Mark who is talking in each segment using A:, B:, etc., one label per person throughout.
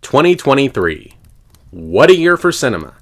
A: 2023. What a year for cinema.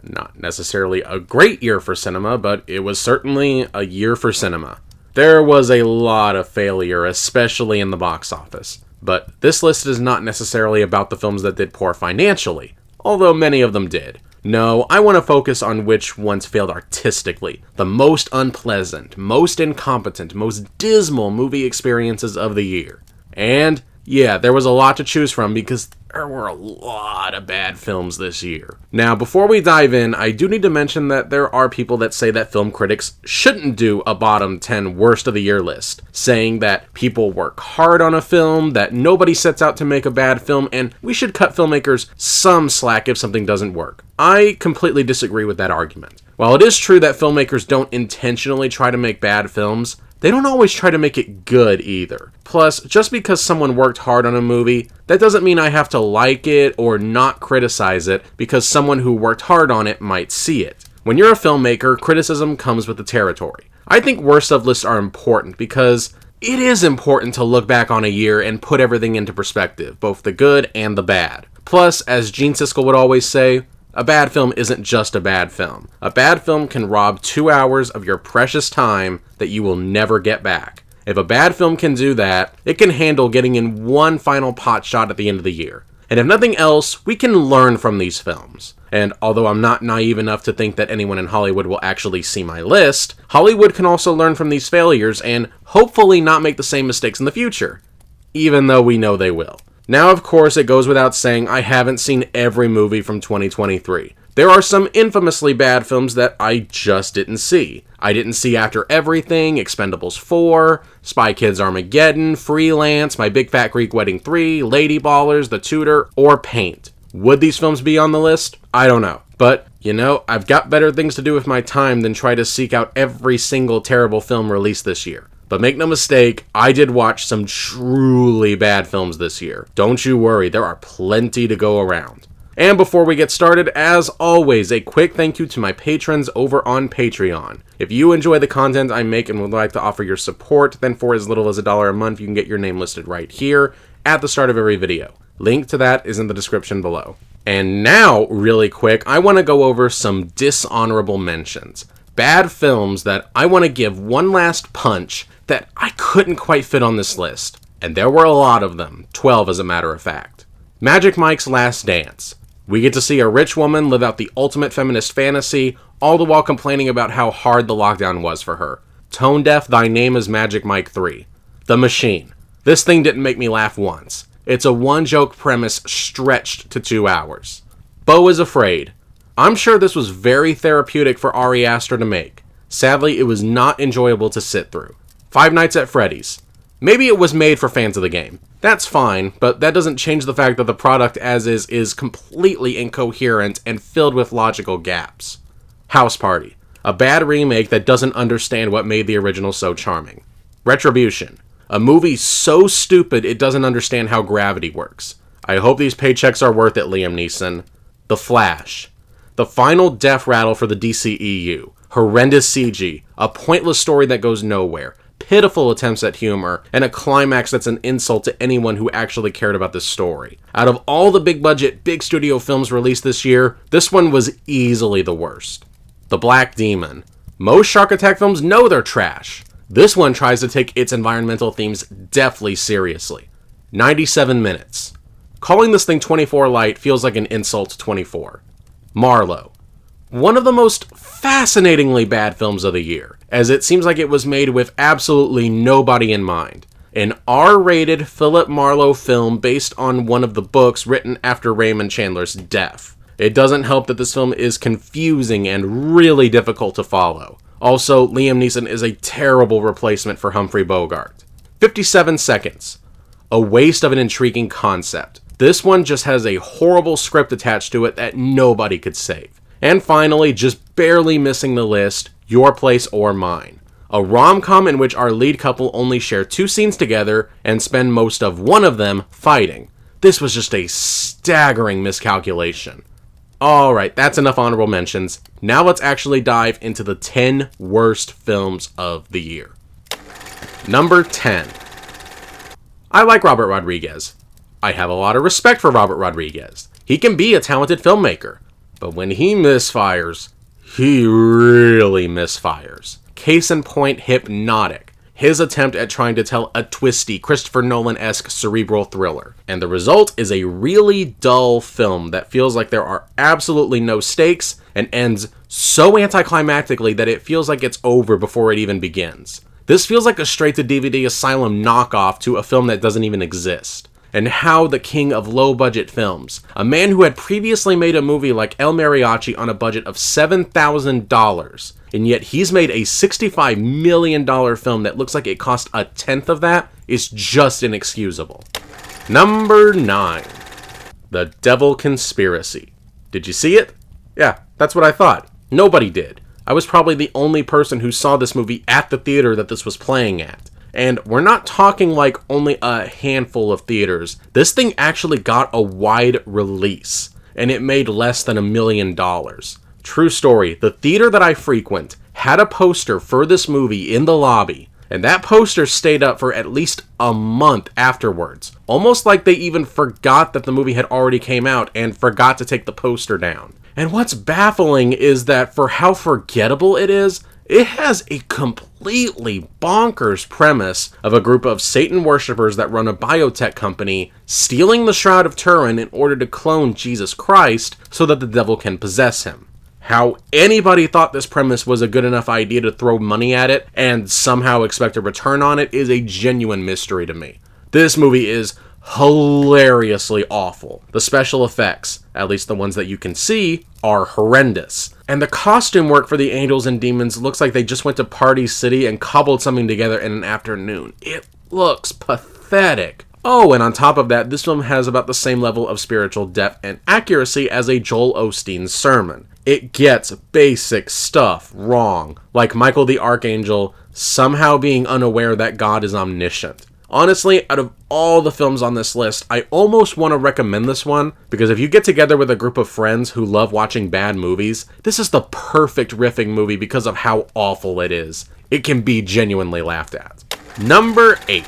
A: Not necessarily a great year for cinema, but it was certainly a year for cinema. There was a lot of failure, especially in the box office. But this list is not necessarily about the films that did poor financially, although many of them did. No, I want to focus on which ones failed artistically. The most unpleasant, most incompetent, most dismal movie experiences of the year. And yeah, there was a lot to choose from because there were a lot of bad films this year. Now, before we dive in, I do need to mention that there are people that say that film critics shouldn't do a bottom 10 worst of the year list, saying that people work hard on a film, that nobody sets out to make a bad film, and we should cut filmmakers some slack if something doesn't work. I completely disagree with that argument. While it is true that filmmakers don't intentionally try to make bad films, they don't always try to make it good either. Plus, just because someone worked hard on a movie, that doesn't mean I have to like it or not criticize it because someone who worked hard on it might see it. When you're a filmmaker, criticism comes with the territory. I think worst of lists are important because it is important to look back on a year and put everything into perspective, both the good and the bad. Plus, as Gene Siskel would always say, a bad film isn't just a bad film. A bad film can rob 2 hours of your precious time that you will never get back. If a bad film can do that, it can handle getting in one final pot shot at the end of the year. And if nothing else, we can learn from these films. And although I'm not naive enough to think that anyone in Hollywood will actually see my list, Hollywood can also learn from these failures and hopefully not make the same mistakes in the future. Even though we know they will. Now, of course, it goes without saying I haven't seen every movie from 2023. There are some infamously bad films that I just didn't see. I didn't see After Everything, Expendables 4, Spy Kids Armageddon, Freelance, My Big Fat Greek Wedding 3, Lady Ballers, The Tutor, or Paint. Would these films be on the list? I don't know. But, you know, I've got better things to do with my time than try to seek out every single terrible film released this year. But make no mistake, I did watch some truly bad films this year. Don't you worry, there are plenty to go around. And before we get started, as always, a quick thank you to my patrons over on Patreon. If you enjoy the content I make and would like to offer your support, then for as little as $1 a month, you can get your name listed right here at the start of every video. Link to that is in the description below. And now, really quick, I want to go over some dishonorable mentions. Bad films that I want to give one last punch that I couldn't quite fit on this list. And there were a lot of them, 12 as a matter of fact. Magic Mike's Last Dance. We get to see a rich woman live out the ultimate feminist fantasy, all the while complaining about how hard the lockdown was for her. Tone deaf, Thy Name is Magic Mike 3. The Machine. This thing didn't make me laugh once. It's a one-joke premise stretched to 2 hours. Beau is Afraid. I'm sure this was very therapeutic for Ari Aster to make. Sadly, it was not enjoyable to sit through. Five Nights at Freddy's. Maybe it was made for fans of the game. That's fine, but that doesn't change the fact that the product as is completely incoherent and filled with logical gaps. House Party. A bad remake that doesn't understand what made the original so charming. Retribution. A movie so stupid it doesn't understand how gravity works. I hope these paychecks are worth it, Liam Neeson. The Flash. The final death rattle for the DCEU. Horrendous CG. A pointless story that goes nowhere. Pitiful attempts at humor, and a climax that's an insult to anyone who actually cared about this story. Out of all the big-budget, big studio films released this year, this one was easily the worst. The Black Demon. Most Shark Attack films know they're trash. This one tries to take its environmental themes deftly seriously. 97 minutes. Calling this thing 24 light feels like an insult to 24. Marlowe. One of the most fascinatingly bad films of the year, as it seems like it was made with absolutely nobody in mind. An R-rated Philip Marlowe film based on one of the books written after Raymond Chandler's death. It doesn't help that this film is confusing and really difficult to follow. Also, Liam Neeson is a terrible replacement for Humphrey Bogart. 57 Seconds. A waste of an intriguing concept. This one just has a horrible script attached to it that nobody could save. And finally, just barely missing the list, Your Place or Mine. A rom-com in which our lead couple only share 2 scenes together and spend most of one of them fighting. This was just a staggering miscalculation. Alright, that's enough honorable mentions. Now let's actually dive into the 10 worst films of the year. Number 10. I like Robert Rodriguez. I have a lot of respect for Robert Rodriguez. He can be a talented filmmaker, but when he misfires, he really misfires. Case in point, Hypnotic. His attempt at trying to tell a twisty, Christopher Nolan-esque cerebral thriller. And the result is a really dull film that feels like there are absolutely no stakes and ends so anticlimactically that it feels like it's over before it even begins. This feels like a straight-to-DVD Asylum knockoff to a film that doesn't even exist. And how the king of low-budget films, a man who had previously made a movie like El Mariachi on a budget of $7,000, and yet he's made a $65 million film that looks like it cost a tenth of that, is just inexcusable. Number 9. The Devil Conspiracy. Did you see it? Yeah, that's what I thought. Nobody did. I was probably the only person who saw this movie at the theater that this was playing at. And we're not talking like only a handful of theaters. This thing actually got a wide release, and it made less than $1 million. True story, the theater that I frequent had a poster for this movie in the lobby, and that poster stayed up for at least a month afterwards. Almost like they even forgot that the movie had already came out and forgot to take the poster down. And what's baffling is that for how forgettable it is, it has a completely bonkers premise of a group of Satan worshippers that run a biotech company stealing the Shroud of Turin in order to clone Jesus Christ so that the devil can possess him. How anybody thought this premise was a good enough idea to throw money at it and somehow expect a return on it is a genuine mystery to me. This movie is hilariously awful. The special effects, at least the ones that you can see, are horrendous. And the costume work for the angels and demons looks like they just went to Party City and cobbled something together in an afternoon. It looks pathetic. Oh, and on top of that, this film has about the same level of spiritual depth and accuracy as a Joel Osteen sermon. It gets basic stuff wrong, like Michael the Archangel somehow being unaware that God is omniscient. Honestly, out of all the films on this list, I almost want to recommend this one, because if you get together with a group of friends who love watching bad movies, this is the perfect riffing movie because of how awful it is. It can be genuinely laughed at. Number 8.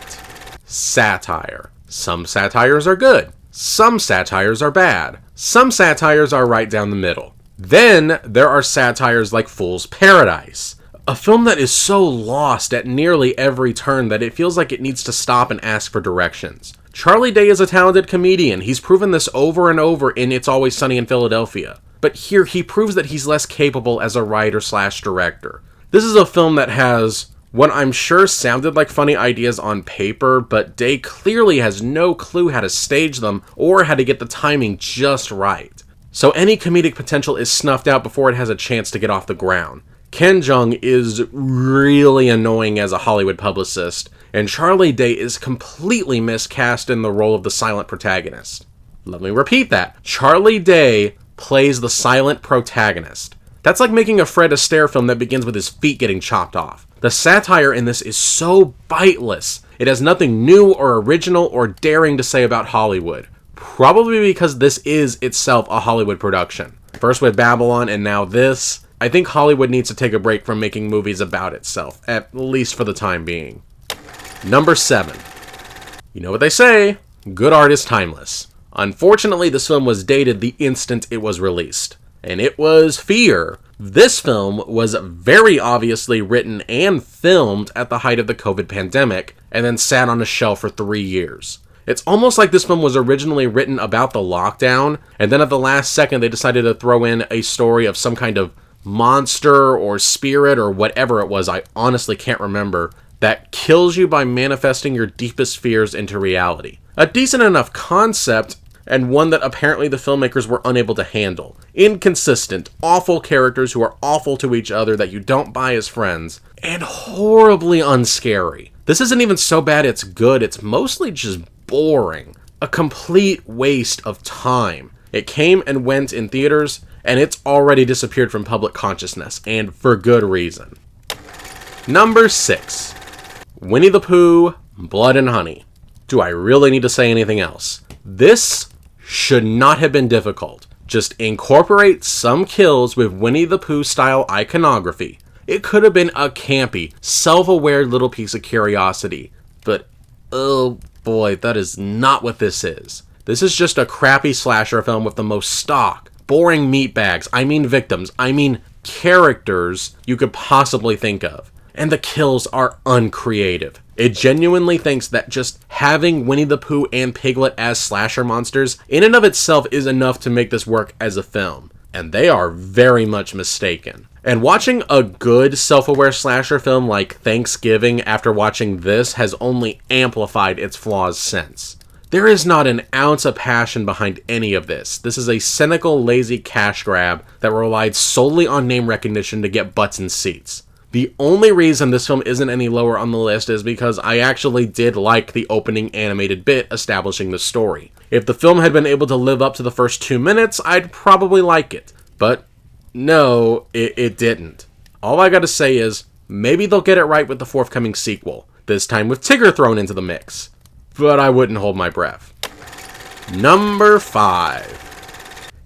A: Satire. Some satires are good. Some satires are bad. Some satires are right down the middle. Then there are satires like Fool's Paradise. A film that is so lost at nearly every turn that it feels like it needs to stop and ask for directions. Charlie Day is a talented comedian. He's proven this over and over in It's Always Sunny in Philadelphia. But here he proves that he's less capable as a writer/director. This is a film that has what I'm sure sounded like funny ideas on paper, but Day clearly has no clue how to stage them or how to get the timing just right. So any comedic potential is snuffed out before it has a chance to get off the ground. Ken Jeong is really annoying as a Hollywood publicist, and Charlie Day is completely miscast in the role of the silent protagonist. Let me repeat that. Charlie Day plays the silent protagonist. That's like making a Fred Astaire film that begins with his feet getting chopped off. The satire in this is so biteless. It has nothing new or original or daring to say about Hollywood. Probably because this is itself a Hollywood production. First with Babylon and now this. I think Hollywood needs to take a break from making movies about itself, at least for the time being. Number 7. You know what they say, good art is timeless. Unfortunately, this film was dated the instant it was released, and it was Fear. This film was very obviously written and filmed at the height of the COVID pandemic, and then sat on a shelf for 3 years. It's almost like this film was originally written about the lockdown, and then at the last second they decided to throw in a story of some kind of monster or spirit or whatever it was, I honestly can't remember, that kills you by manifesting your deepest fears into reality. A decent enough concept, and one that apparently the filmmakers were unable to handle. Inconsistent, awful characters who are awful to each other that you don't buy as friends, and horribly unscary. This isn't even so bad it's good, it's mostly just boring. A complete waste of time. It came and went in theaters, and it's already disappeared from public consciousness, and for good reason. Number 6. Winnie the Pooh, Blood and Honey. Do I really need to say anything else? This should not have been difficult. Just incorporate some kills with Winnie the Pooh style iconography. It could have been a campy, self-aware little piece of curiosity. But, oh boy, that is not what this is. This is just a crappy slasher film with the most stock, boring meatbags, victims, characters you could possibly think of. And the kills are uncreative. It genuinely thinks that just having Winnie the Pooh and Piglet as slasher monsters in and of itself is enough to make this work as a film. And they are very much mistaken. And watching a good self-aware slasher film like Thanksgiving after watching this has only amplified its flaws since. There is not an ounce of passion behind any of this. This is a cynical, lazy cash grab that relied solely on name recognition to get butts in seats. The only reason this film isn't any lower on the list is because I actually did like the opening animated bit establishing the story. If the film had been able to live up to the first 2 minutes, I'd probably like it. But no, it didn't. All I gotta say is, maybe they'll get it right with the forthcoming sequel, this time with Tigger thrown into the mix. But I wouldn't hold my breath. Number 5.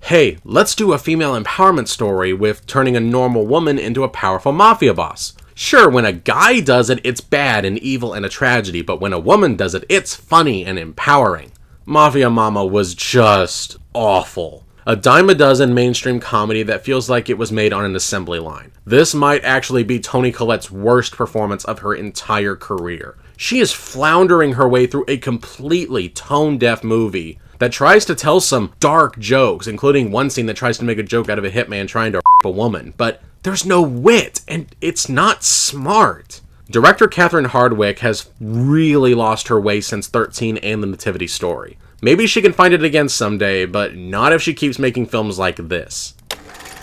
A: Hey, let's do a female empowerment story with turning a normal woman into a powerful mafia boss. Sure, when a guy does it, it's bad and evil and a tragedy, but when a woman does it, it's funny and empowering. Mafia Mama was just awful. A dime a dozen mainstream comedy that feels like it was made on an assembly line. This might actually be Toni Collette's worst performance of her entire career. She is floundering her way through a completely tone-deaf movie that tries to tell some dark jokes, including one scene that tries to make a joke out of a hitman trying to a woman, but there's no wit, and it's not smart. Director Catherine Hardwicke has really lost her way since 13 and The Nativity Story. Maybe she can find it again someday, but not if she keeps making films like this.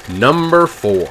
A: Number 4.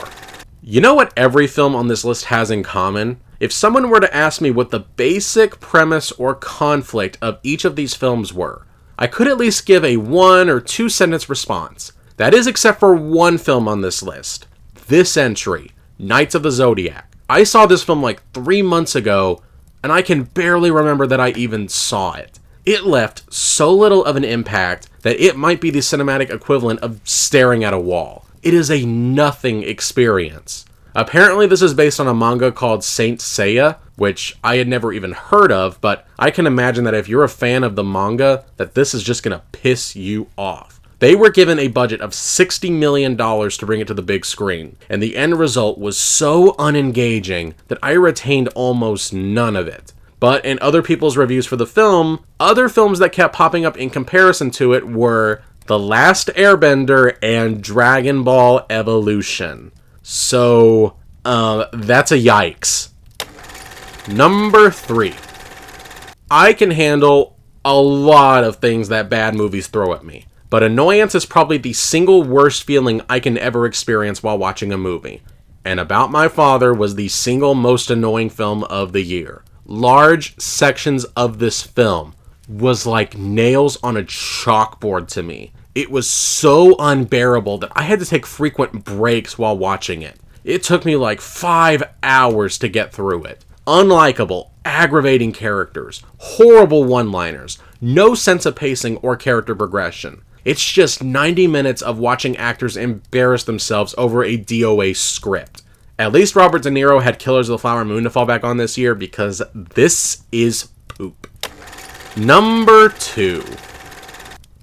A: You know what every film on this list has in common? If someone were to ask me what the basic premise or conflict of each of these films were, I could at least give a 1 or 2 sentence response. That is except for one film on this list. This entry, Knights of the Zodiac. I saw this film like 3 months ago, and I can barely remember that I even saw it. It left so little of an impact that it might be the cinematic equivalent of staring at a wall. It is a nothing experience. Apparently this is based on a manga called Saint Seiya, which I had never even heard of, but I can imagine that if you're a fan of the manga, that this is just gonna piss you off. They were given a budget of $60 million to bring it to the big screen, and the end result was so unengaging that I retained almost none of it. But in other people's reviews for the film, other films that kept popping up in comparison to it were The Last Airbender and Dragon Ball Evolution. So, that's a yikes. Number 3. I can handle a lot of things that bad movies throw at me, but annoyance is probably the single worst feeling I can ever experience while watching a movie. And About My Father was the single most annoying film of the year. Large sections of this film was like nails on a chalkboard to me. It was so unbearable that I had to take frequent breaks while watching it. It took me like 5 hours to get through it. Unlikable, aggravating characters, horrible one-liners, no sense of pacing or character progression. It's just 90 minutes of watching actors embarrass themselves over a DOA script. At least Robert De Niro had Killers of the Flower Moon to fall back on this year, because this is poop. Number 2.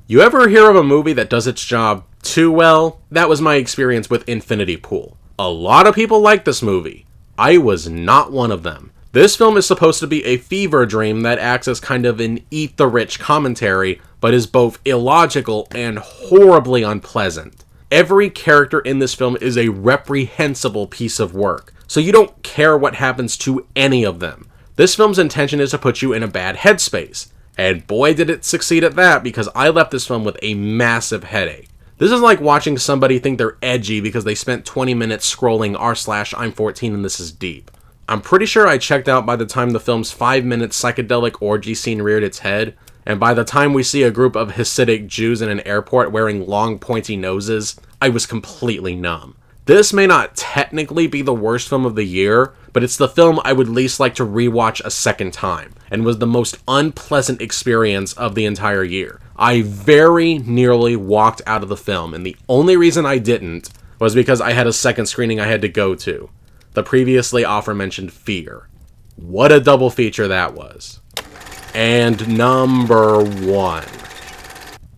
A: You ever hear of a movie that does its job too well? That was my experience with Infinity Pool. A lot of people like this movie. I was not one of them. This film is supposed to be a fever dream that acts as kind of an eat the rich commentary, but is both illogical and horribly unpleasant. Every character in this film is a reprehensible piece of work, so you don't care what happens to any of them. This film's intention is to put you in a bad headspace, and boy did it succeed at that, because I left this film with a massive headache. This is like watching somebody think they're edgy because they spent 20 minutes scrolling r/I'm 14 and this is deep. I'm pretty sure I checked out by the time the film's 5-minute psychedelic orgy scene reared its head, and by the time we see a group of Hasidic Jews in an airport wearing long pointy noses, I was completely numb. This may not technically be the worst film of the year, but it's the film I would least like to rewatch a second time, and was the most unpleasant experience of the entire year. I very nearly walked out of the film, and the only reason I didn't was because I had a second screening I had to go to. The previously aforementioned Fear. What a double feature that was. And number 1.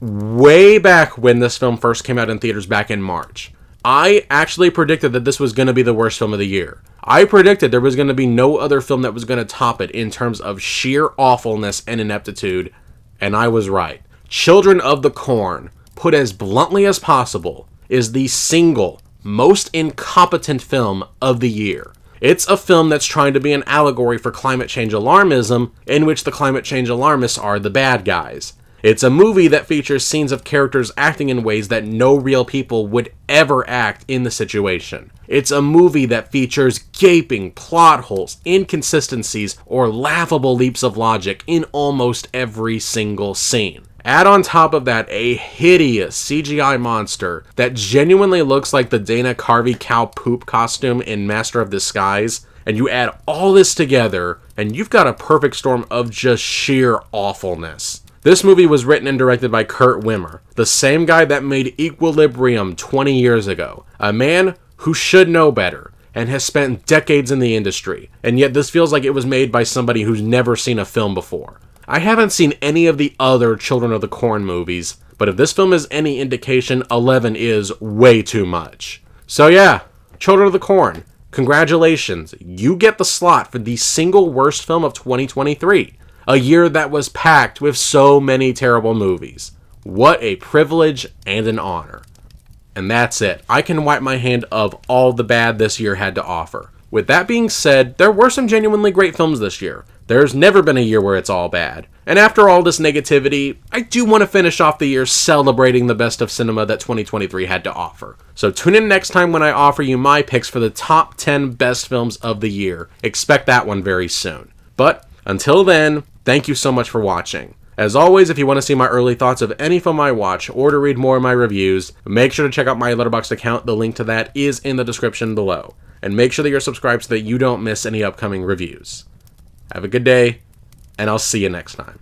A: Way back when this film first came out in theaters back in March, I actually predicted that this was going to be the worst film of the year. I predicted there was going to be no other film that was going to top it in terms of sheer awfulness and ineptitude, and I was right. Children of the Corn, put as bluntly as possible, is the single most incompetent film of the year. It's a film that's trying to be an allegory for climate change alarmism, in which the climate change alarmists are the bad guys. It's a movie that features scenes of characters acting in ways that no real people would ever act in the situation. It's a movie that features gaping plot holes, inconsistencies, or laughable leaps of logic in almost every single scene. Add on top of that a hideous CGI monster that genuinely looks like the Dana Carvey cow poop costume in Master of Disguise, and you add all this together, and you've got a perfect storm of just sheer awfulness. This movie was written and directed by Kurt Wimmer, the same guy that made Equilibrium 20 years ago, a man who should know better, and has spent decades in the industry, and yet this feels like it was made by somebody who's never seen a film before. I haven't seen any of the other Children of the Corn movies, but if this film is any indication, 11 is way too much. So yeah, Children of the Corn, congratulations, you get the slot for the single worst film of 2023. A year that was packed with so many terrible movies. What a privilege and an honor. And that's it. I can wipe my hand of all the bad this year had to offer. With that being said, there were some genuinely great films this year. There's never been a year where it's all bad. And after all this negativity, I do want to finish off the year celebrating the best of cinema that 2023 had to offer. So tune in next time when I offer you my picks for the top 10 best films of the year. Expect that one very soon. But until then, thank you so much for watching. As always, if you want to see my early thoughts of any film I watch or to read more of my reviews, make sure to check out my Letterboxd account. The link to that is in the description below. And make sure that you're subscribed so that you don't miss any upcoming reviews. Have a good day, and I'll see you next time.